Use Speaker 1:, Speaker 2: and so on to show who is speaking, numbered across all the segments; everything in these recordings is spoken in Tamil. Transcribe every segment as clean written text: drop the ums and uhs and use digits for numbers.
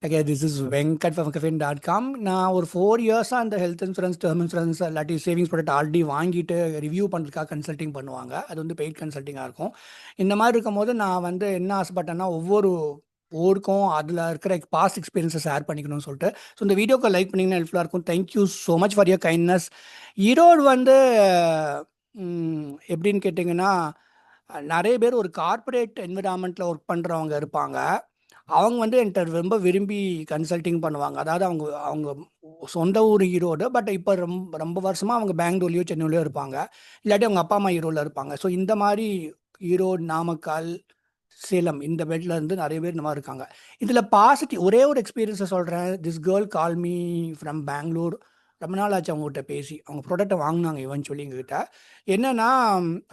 Speaker 1: Okay, this is Venkat from Caffeine.com. நான் ஒரு 4 இயர்ஸாக அந்த ஹெல்த் இன்சூரன்ஸ், டேர்ம் இன்சூரன்ஸ் இல்லாட்டி சேவிங்ஸ் ப்ராடக்ட் ஆல்ரெடி வாங்கிட்டு ரிவ்யூ பண்ணுறதுக்காக கன்சல்ட்டிங் பண்ணுவாங்க. அது வந்து பெய்ட் கன்சல்ட்டிங்காக இருக்கும். இந்த மாதிரி இருக்கும்போது நான் வந்து என்ன ஆசைப்பட்டேன்னா, ஒவ்வொரு ஊருக்கும் அதில் இருக்கிற பாஸ்ட் எக்ஸ்பீரியன்ஸை ஷேர் பண்ணிக்கணும்னு சொல்லிட்டு. ஸோ இந்த வீடியோக்கு லைக் பண்ணிங்கன்னா ஹெல்ப்ஃபுல்லாக இருக்கும். Thank you so much for your kindness. Erode வந்து எப்படின்னு கேட்டிங்கன்னா, நிறைய பேர் ஒரு கார்ப்பரேட் என்விரான்மெண்ட்டில் ஒர்க் பண்ணுறவங்க இருப்பாங்க. அவங்க வந்து என்கிட்ட ரொம்ப விரும்பி கன்சல்ட்டிங் பண்ணுவாங்க. அதாவது அவங்க அவங்க சொந்த ஊர் ஈரோடு. பட் இப்போ ரொம்ப ரொம்ப வருஷமாக அவங்க பெங்களூர்லேயோ சென்னையிலையோ இருப்பாங்க. இல்லாட்டி அவங்க அப்பா அம்மா ஈரோடில் இருப்பாங்க. ஸோ இந்த மாதிரி ஈரோடு, நாமக்கல், சேலம் இந்த பெல்ட்ல இருந்து நிறைய பேர் இந்த மாதிரி இருக்காங்க. இதில் பாசிட்டிவ் ஒரே ஒரு எக்ஸ்பீரியன்ஸை சொல்கிறேன். This girl call me from Bangalore. ரொம்ப நாள் ஆச்சு அவங்ககிட்ட பேசி. அவங்க ப்ராடக்ட்டை வாங்கினாங்க இவென்ச்சுவலி எங்ககிட்ட. என்னன்னா,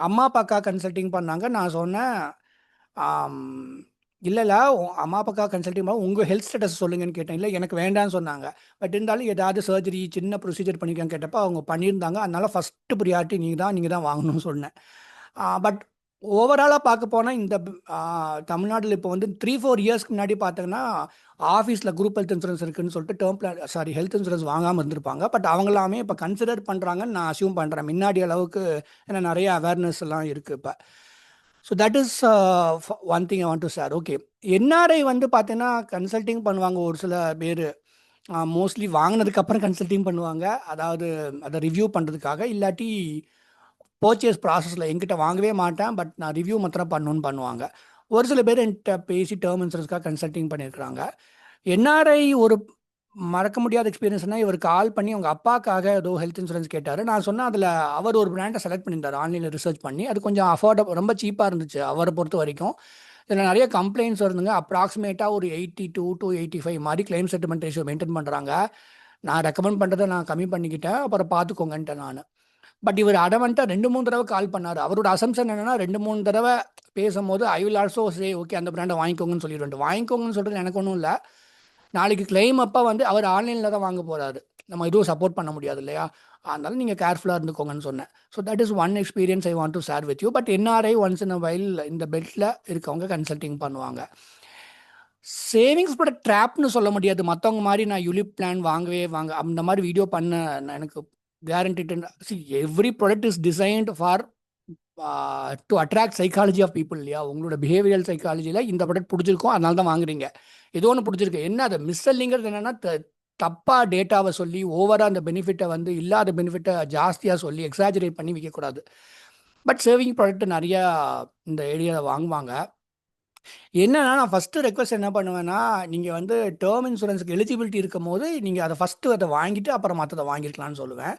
Speaker 1: அம்மா அப்பாக்கா கன்சல்ட்டிங் பண்ணாங்க. நான் சொன்னேன், இல்லைல்ல அம்மா அப்பாக்கா கன்சல்ட்டிங் பண்ண உங்கள் ஹெல்த் ஸ்டேட்டஸ் சொல்லுங்கன்னு கேட்டேன். இல்லை எனக்கு வேண்டாம்னு சொன்னாங்க. பட் இருந்தாலும் ஏதாவது சர்ஜரி சின்ன ப்ரொசீஜர் பண்ணிக்கான்னு கேட்டப்போ அவங்க பண்ணியிருந்தாங்க. அதனால ஃபஸ்ட்டு ப்ரியாரிட்டி நீங்கள் தான் வாங்கணும்னு சொன்னேன். பட் ஓவராலாக பார்க்க போனால் இந்த தமிழ்நாட்டில் இப்போ வந்து 3-4 இயர்ஸ்க்கு முன்னாடி பார்த்தீங்கன்னா, ஆஃபீஸில் குரூப் ஹெல்த் இன்சூரன்ஸ் இருக்குன்னு சொல்லிட்டு டேர்ம் பிளான் ஹெல்த் இன்சூரன்ஸ் வாங்காமல் இருந்திருப்பாங்க. பட் அவங்களாமே இப்போ கன்சிடர் பண்ணுறாங்கன்னு நான் அசியூம் பண்ணுறேன். முன்னாடி அளவுக்கு ஏன்னா நிறைய அவேர்னஸ் எல்லாம் இருக்குது இப்போ. So that is one thing I want to share. Okay, NRI வந்து பார்த்தீங்கன்னா கன்சல்ட்டிங் பண்ணுவாங்க ஒரு சில பேர். மோஸ்ட்லி வாங்கினதுக்கப்புறம் கன்சல்ட்டிங் பண்ணுவாங்க. அதாவது அதை ரிவ்யூ பண்ணுறதுக்காக. இல்லாட்டி பர்ச்சேஸ் ப்ராசஸில் என்கிட்ட வாங்கவே மாட்டேன், பட் நான் ரிவ்யூ மாத்திரம் பண்ணணும்னு பண்ணுவாங்க. ஒரு சில பேர் என்கிட்ட பேசி டேர்ம் இன்சூரன்ஸ்க்காக கன்சல்ட்டிங் பண்ணியிருக்கிறாங்க. என்ஆர்ஐ ஒரு மறக்க முடியாத எக்ஸ்பீரியன்ஸ்னால், இவர் கால் பண்ணி அவங்க அப்பாக்காக ஏதோ ஹெல்த் இன்சூரன்ஸ் கேட்டார். நான் சொன்னேன் அதில் அவர் ஒரு பிராண்டை செலக்ட் பண்ணியிருந்தார் ஆன்லைனில் ரிசர்ச் பண்ணி. அது கொஞ்சம் அஃபோர்டபுள், ரொம்ப சீப்பாக இருந்துச்சு அவரை பொறுத்த வரைக்கும். இதில் நிறைய கம்ப்ளைண்ட்ஸ் வருதுங்க. அப்ராக்சிமேட்டாக ஒரு 82 to 85 மாதிரி கிளைம் செட்டில்மெண்ட் ரேஷியோ மெயின்டைன் பண்ணுறாங்க. நான் ரெக்கமெண்ட் பண்ணுறதை நான் கம்மி பண்ணிக்கிட்டேன். அப்புறம் பார்த்துக்கோங்கன்ட்டேன் நான். பட் இவர் அடவன்ட்டாக 2-3 தடவை கால் பண்ணார். அவரோட அசம்ஷன் என்னென்னா, 2-3 தடவை பேசும்போது I will also say okay அந்த பிராண்டை வாங்கிக்கோங்கன்னு சொல்லிடுவேன். வாங்கிக்கோங்கன்னு சொல்கிறது எனக்கு ஒன்றும் இல்லை. நாளைக்கு கிளைம் அப்போ வந்து அவர் ஆன்லைனில் தான் வாங்க போகிறாரு. நம்ம எதுவும் சப்போர்ட் பண்ண முடியாது இல்லையா? அதனால நீங்கள் கேர்ஃபுல்லாக இருந்துக்கோங்கன்னு சொன்னேன். So that is one experience I want to share with you. But NRI once in a while இந்த பெல்ட்டில் இருக்கவங்க கன்சல்ட்டிங் பண்ணுவாங்க. சேவிங்ஸ் ப்ராடக்ட் ட்ராப்னு சொல்ல முடியாது. மற்றவங்க மாதிரி நான் யூலிப் பிளான் வாங்கவே அந்த மாதிரி வீடியோ பண்ண எனக்கு guaranteed. See, every product is designed for to attract psychology of people இல்லையா? உங்களோட பிஹேவியரல் சைக்காலஜியில் இந்த ப்ராடக்ட் பிடிச்சிருக்கும், அதனால தான் வாங்குறீங்க. ஏதோ ஒன்று பிடிச்சிருக்கு. என்ன அதை மிஸ்செல்லிங்கிறது என்னென்னா, தப்பாக டேட்டாவை சொல்லி ஓவராக அந்த பெனிஃபிட்டை வந்து இல்லாத பெனிஃபிட்டை ஜாஸ்தியாக சொல்லி எக்ஸாஜரேட் பண்ணி விற்கக்கூடாது. பட் சேவிங் ப்ராடக்ட் நிறையா இந்த ஏரியாவில் வாங்குவாங்க. என்னன்னா, நான் ஃபஸ்ட்டு ரெக்வஸ்ட் என்ன பண்ணுவேன்னா, நீங்கள் வந்து டேர்ம் இன்சூரன்ஸுக்கு எலிஜிபிலிட்டி இருக்கும் போது நீங்கள் அதை ஃபஸ்ட்டு அதை வாங்கிட்டு அப்புறம் மற்றதை வாங்கியிருக்கலாம்னு சொல்லுவேன்.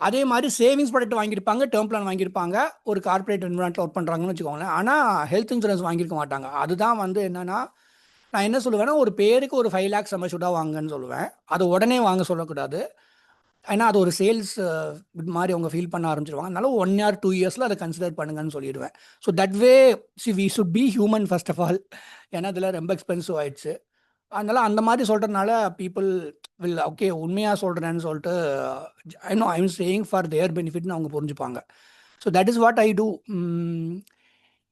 Speaker 1: அதே மாதிரி சேவிங்ஸ் ப்ராடக்ட் வாங்கியிருப்பாங்க, டேர்ம் பிளான் வாங்கியிருப்பாங்க, ஒரு கார்ப்பரேட் என்விரான்மெண்ட்டில் ஒர்க் பண்ணுறாங்கன்னு வச்சுக்கோங்களேன். ஆனால் ஹெல்த் இன்சூரன்ஸ் வாங்கியிருக்க மாட்டாங்க. அதுதான் வந்து என்னென்னா, நான் என்ன சொல்லுவேன்னா, ஒரு பேருக்கு ஒரு 5 lakhs சம்மர்ஷூட்டாக வாங்கன்னு சொல்லுவேன். அது உடனே வாங்க சொல்லக்கூடாது. ஏன்னா அது ஒரு சேல்ஸ் மாதிரி அவங்க ஃபீல் பண்ண ஆரம்பிச்சிருவாங்க. அதனால 1 or 2 இயர்ஸில் அதை கன்சிடர் பண்ணுங்கன்னு சொல்லிடுவேன். So that way we should be human first of all. ஏன்னா இதில் ரொம்ப எக்ஸ்பென்சிவ் ஆயிடுச்சு. அதனால அந்த மாதிரி சொல்கிறதுனால பீப்புள் வில் ஓகே உண்மையாக சொல்கிறேன்னு சொல்லிட்டு I am saying for their பெனிஃபிட்னு அவங்க புரிஞ்சுப்பாங்க. So that is what I do.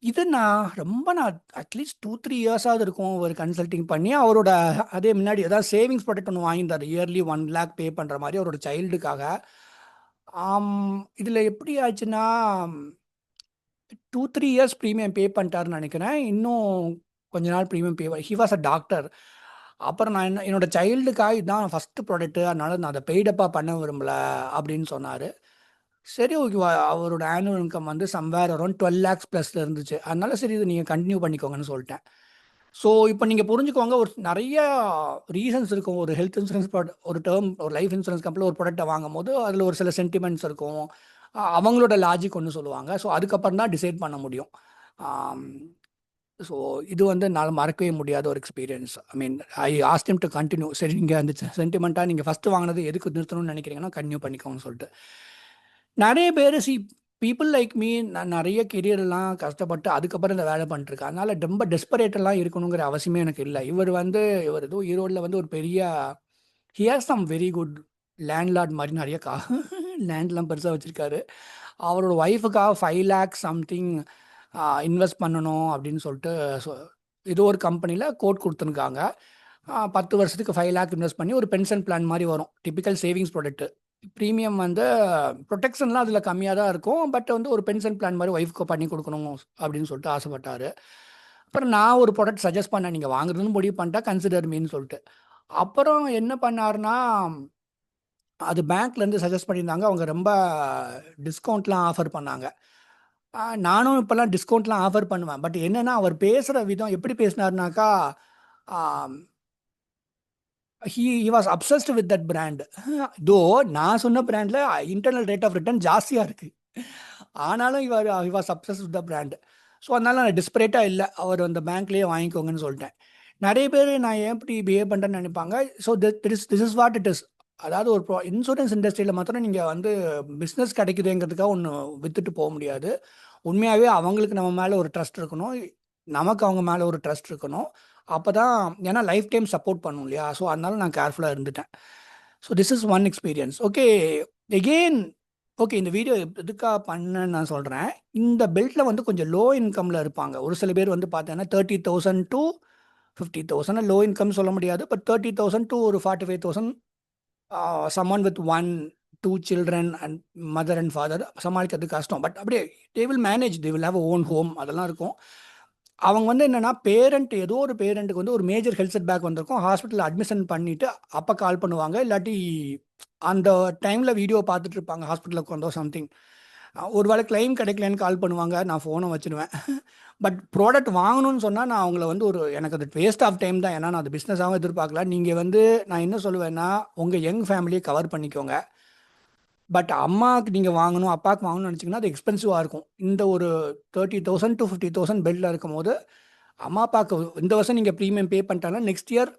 Speaker 1: இது நான் அட்லீஸ்ட் 2-3 இயர்ஸாவது இருக்கும் ஒரு கன்சல்ட்டிங் பண்ணி. அவரோட அதே முன்னாடி ஏதாவது சேவிங்ஸ் ப்ராடக்ட் ஒன்று வாங்கியிருந்தார். இயர்லி 1 lakh பே பண்ணுற மாதிரி அவரோட சைல்டுக்காக. இதில் எப்படி ஆச்சுன்னா, 2-3 இயர்ஸ் ப்ரீமியம் பே பண்ணிட்டாருன்னு நினைக்கிறேன். இன்னும் கொஞ்ச நாள் premium he was a doctor. அப்புறம் நான் என்னோட சைல்டுக்காக இதுதான் ஃபஸ்ட்டு ப்ராடக்ட்டு, அதனால நான் அதை பெய்டப்பாக பண்ண விரும்பலை அப்படின்னு சொன்னார். சரி ஓகே, அவரோட ஆனுவல் இன்கம் வந்து சம்வேர் அரௌண்ட் 12 lakhs ப்ளஸில் இருந்துச்சு. அதனால சரி இது நீங்கள் கண்டினியூ பண்ணிக்கோங்கன்னு சொல்லிட்டேன். ஸோ இப்போ நீங்கள் புரிஞ்சுக்கோங்க, ஒரு நிறைய ரீசன்ஸ் இருக்கும். ஒரு ஹெல்த் இன்சூரன்ஸ் ப்ராடக்ட், ஒரு டேர்ம், ஒரு லைஃப் இன்சூரன்ஸ் கம்பெனியில் ஒரு ப்ராடக்ட்டை வாங்கும் போது அதில் ஒரு சில சென்டிமெண்ட்ஸ் இருக்கும். அவங்களோட லாஜிக் ஒன்று சொல்லுவாங்க. ஸோ அதுக்கப்புறம் தான் டிசைட் பண்ண முடியும். ஸோ இது வந்து என்னால் மறக்கவே முடியாத ஒரு experience. I mean I ask him to continue. சரி நீங்கள் அந்த சென்டிமெண்ட்டாக நீங்கள் ஃபஸ்ட்டு வாங்கினது எதுக்கு நிறுத்தணும்னு நினைக்கிறீங்கன்னா கண்டினியூ பண்ணிக்கோங்கன்னு சொல்லிட்டு. நிறைய பேர் பீப்புள் லைக் மீ நிறைய கெரியர்லாம் கஷ்டப்பட்டு அதுக்கப்புறம் இந்த வேலை பண்ணிட்டுருக்கேன். அதனால் ரொம்ப டெஸ்பரேட்டெல்லாம் இருக்கணுங்கிற அவசியமே எனக்கு இல்லை. இவர் ஏதோ ஈரோடில் வந்து ஒரு பெரிய he has some very good landlord மாதிரி நிறைய லேண்ட்லாம் பெருசாக வச்சுருக்காரு. அவரோட ஒய்ஃபுக்காக 5 lakhs சம்திங் இன்வெஸ்ட் பண்ணணும் அப்படின்னு சொல்லிட்டு ஏதோ ஒரு கம்பெனியில் கோட் கொடுத்துருக்காங்க. 10 வருஷத்துக்கு 5 lakh இன்வெஸ்ட் பண்ணி ஒரு பென்ஷன் பிளான் மாதிரி வரும். Typical savings product. ப்ரீமியம் வந்து ப்ரொடெக்ஷன்லாம் அதில் கம்மியாக தான் இருக்கும். பட் வந்து ஒரு பென்ஷன் பிளான் மாதிரி ஒய்ஃப்க்கு பண்ணி கொடுக்கணும் அப்படின்னு சொல்லிட்டு ஆசைப்பட்டாரு. அப்புறம் நான் ஒரு ப்ராடக்ட் சஜஸ்ட் பண்ணேன், நீங்கள் வாங்குறதுன்னு முடிவு பண்ணிட்டா கன்சிடர் மீன்னு சொல்லிட்டு. அப்புறம் என்ன பண்ணாருன்னா, அது பேங்க்லேருந்து சஜஸ்ட் பண்ணியிருந்தாங்க. அவங்க ரொம்ப டிஸ்கவுண்ட்லாம் ஆஃபர் பண்ணாங்க. நானும் இப்போல்லாம் டிஸ்கவுண்ட்லாம் ஆஃபர் பண்ணுவேன். பட் என்னன்னா, அவர் பேசுகிற விதம் எப்படி பேசினாருனாக்கா, he was obsessed with that brand. Though நான் சொன்ன பிராண்டில் இன்டர்னல் ரேட் ஆஃப் ரிட்டர்ன் ஜாஸ்தியாக இருக்குது. ஆனாலும் he was obsessed with the brand. So அதனால நான் டிஸ்பரேட்டாக இல்லை, அவர் அந்த பேங்க்லேயே வாங்கிக்கோங்கன்னு சொல்லிட்டேன். நிறைய பேர் நான் ஏன் இப்படி பிஹேவ் பண்ணுறேன்னு நினைப்பாங்க. So this is what it is. அதாவது ஒரு இன்சூரன்ஸ் இண்டஸ்ட்ரியில் மாத்திரம் நீங்கள் வந்து பிஸ்னஸ் கிடைக்குதுங்கிறதுக்காக ஒன்று விற்றுட்டு போக முடியாது. உண்மையாகவே அவங்களுக்கு நம்ம மேலே ஒரு ட்ரஸ்ட் இருக்கணும், நமக்கு அவங்க மேலே ஒரு ட்ரஸ்ட் இருக்கணும். அப்போ தான், ஏன்னா லைஃப் டைம் சப்போர்ட் பண்ணும் இல்லையா. ஸோ அதனால நான் கேர்ஃபுல்லாக இருந்துட்டேன். So this is one experience. Okay, again okay, இந்த வீடியோ எதுக்காக பண்ணேன்னு நான் சொல்கிறேன். இந்த பெல்ட்டில் வந்து கொஞ்சம் லோ இன்கமில் இருப்பாங்க. ஒரு சில பேர் வந்து பார்த்தீங்கன்னா 30,000 to 50,000 லோ இன்கம் சொல்ல முடியாது. பட் 30,000 to ஒரு 45,000 someone with 1-2 children and mother and father சமாளிக்கிறது கஷ்டம். பட் அப்படியே they will manage, they will have own home, அதெல்லாம் இருக்கும். அவங்க வந்து என்னென்னா, ஏதோ ஒரு பேரண்ட்டுக்கு வந்து ஒரு மேஜர் ஹெல்த் செட் பேக் வந்திருக்கும். ஹாஸ்பிட்டலில் அட்மிஷன் பண்ணிவிட்டு அப்போ கால் பண்ணுவாங்க. இல்லாட்டி அந்த டைமில் வீடியோ பார்த்துட்டு இருப்பாங்க, ஹாஸ்பிட்டலில் உட்காந்தோ சம்திங். ஒரு வேளை கிளைம் கிடைக்கலன்னு கால் பண்ணுவாங்க. நான் ஃபோனை வச்சுடுவேன். பட் ப்ராடக்ட் வாங்கணும்னு சொன்னால் நான் அவங்கள வந்து எனக்கு அது வேஸ்ட் ஆஃப் டைம் தான். ஏன்னா நான் அது பிஸ்னஸாகவும் எதிர்பார்க்கல. நீங்கள் வந்து நான் என்ன சொல்லுவேன்னா, உங்கள் யங் ஃபேமிலியை கவர் பண்ணிக்கோங்க. பட் அம்மாவுக்கு நீங்கள் வாங்கணும், அப்பாவுக்கு வாங்கணும்னு நினச்சிங்கன்னா அது எக்ஸ்பென்சிவாக இருக்கும். இந்த ஒரு 30,000 to 50,000 பெல்ட்டில் இருக்கும் போது, அம்மா அப்பாவுக்கு இந்த வருஷம் நீங்கள் ப்ரீமியம் பே பண்ணிட்டாங்கன்னா நெக்ஸ்ட் இயர்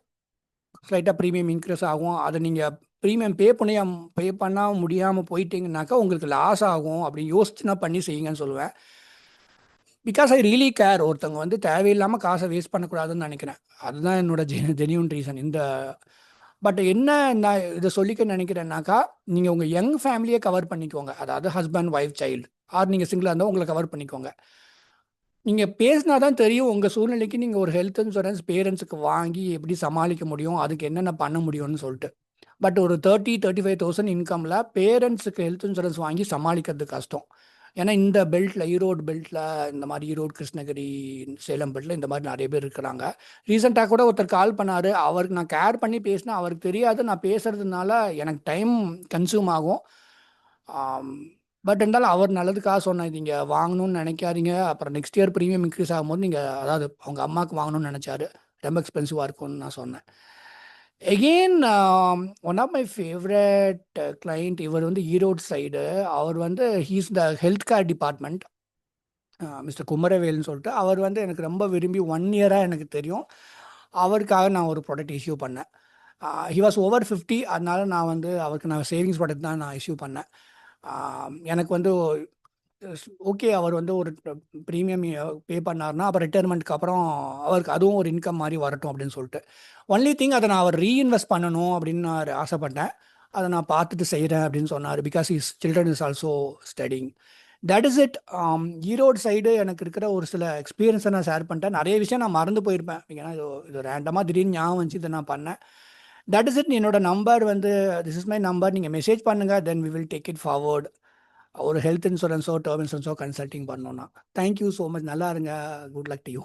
Speaker 1: ஸ்லைட்டாக ப்ரீமியம் இன்க்ரீஸ் ஆகும். அதை நீங்கள் ப்ரீமியம் பே பண்ண முடியாமல் போயிட்டீங்கன்னாக்கா உங்களுக்கு லாஸ் ஆகும். அப்படி யோசிச்சுனா பண்ணி செய்யுங்கன்னு சொல்லுவேன். Because I really care. ஒருத்தவங்க வந்து தேவையில்லாமல் காசை வேஸ்ட் பண்ணக்கூடாதுன்னு நினைக்கிறேன். அதுதான் என்னோட ஜெனியூன் ரீசன். பட் என்ன நான் இதை சொல்லிக்க நினைக்கிறேன்னாக்கா, நீங்கள் உங்கள் யங் ஃபேமிலியை கவர் பண்ணிக்கோங்க. அதாவது ஹஸ்பண்ட், ஒய்ஃப், சைல்டு, ஆர் நீங்கள் சிங்கிளாக இருந்தால் உங்களை கவர் பண்ணிக்கோங்க. நீங்கள் பேசினா தான் தெரியும் உங்கள் சூழ்நிலைக்கு நீங்கள் ஒரு ஹெல்த் இன்சூரன்ஸ் பேரண்ட்ஸுக்கு வாங்கி எப்படி சமாளிக்க முடியும், அதுக்கு என்னென்ன பண்ண முடியும்னு சொல்லிட்டு. பட் ஒரு 35,000 இன்கமில் பேரண்ட்ஸுக்கு ஹெல்த் இன்சூரன்ஸ் வாங்கி சமாளிக்கிறது கஷ்டம். ஏன்னா இந்த பெல்ட்டில், ஈரோடு பெல்ட்டில், இந்த மாதிரி ஈரோடு, கிருஷ்ணகிரி, சேலம் பெல்ட்டில் இந்த மாதிரி நிறைய பேர் இருக்கிறாங்க. ரீசெண்டாக கூட ஒருத்தர் கால் பண்ணார். அவருக்கு நான் கேர் பண்ணி பேசினேன். அவருக்கு தெரியாது நான் பேசுகிறதுனால எனக்கு டைம் கன்சியூம் ஆகும். பட் இருந்தாலும் அவர் நல்லதுக்காக சொன்னேன், நீங்கள் வாங்கணும்னு நினைக்காதீங்க. அப்புறம் நெக்ஸ்ட் இயர் ப்ரீமியம் இன்க்ரீஸ் ஆகும்போது நீங்கள், அதாவது அவங்க அம்மாவுக்கு வாங்கணும்னு நினச்சாரு, ரொம்ப எக்ஸ்பென்சிவாக இருக்கும்னு நான் சொன்னேன். Again one of my favourite client, இவர் வந்து ஈரோடு சைடு. அவர் வந்து he's the health care department, mister குமரவேல்னு சொல்லிட்டு. அவர் வந்து எனக்கு ரொம்ப விரும்பி 1 இயராக எனக்கு தெரியும். அவருக்காக நான் ஒரு ப்ராடக்ட் இஷ்யூ பண்ணேன். He was over 50. அதனால நான் வந்து அவருக்கு நான் சேவிங்ஸ் ப்ராடக்ட் தான் நான் இஷ்யூ பண்ணேன். எனக்கு வந்து ஓகே, அவர் வந்து ஒரு ப்ரீமியம் பே பண்ணார்னா அப்புறம் ரிட்டையர்மெண்ட்க்கு அப்புறம் அவருக்கு அதுவும் ஒரு இன்கம் மாதிரி வரட்டும் அப்படின்னு சொல்லிட்டு. ஒன்லி திங், அதை நான் அவர் ரீஇன்வெஸ்ட் பண்ணணும் அப்படின்னு நான் ஆசைப்பட்டேன். அதை நான் பார்த்துட்டு செய்கிறேன் அப்படின்னு சொன்னார். Because is children is also studying. That is it. Erode side எனக்கு இருக்கிற ஒரு சில எக்ஸ்பீரியன்ஸை நான் ஷேர் பண்ணிட்டேன். நிறைய விஷயம் நான் மறந்து போயிருப்பேன். ஏன்னா இது ரேண்டமாக திடீர்னு ஞாபகம் வந்துச்சு, இதை நான் பண்ணேன். That is it. என்னோட நம்பர் வந்து திஸ் இஸ் மை நம்பர். நீங்கள் மெசேஜ் பண்ணுங்கள், then we will take it forward. ஒரு ஹெல்த் இன்சூரன்ஸோ டேர்ம் இன்சூரன்ஸோ கன்சல்ட்டிங் பண்ணோன்னா. Thank you so much. நல்லா இருங்க. Good luck to you.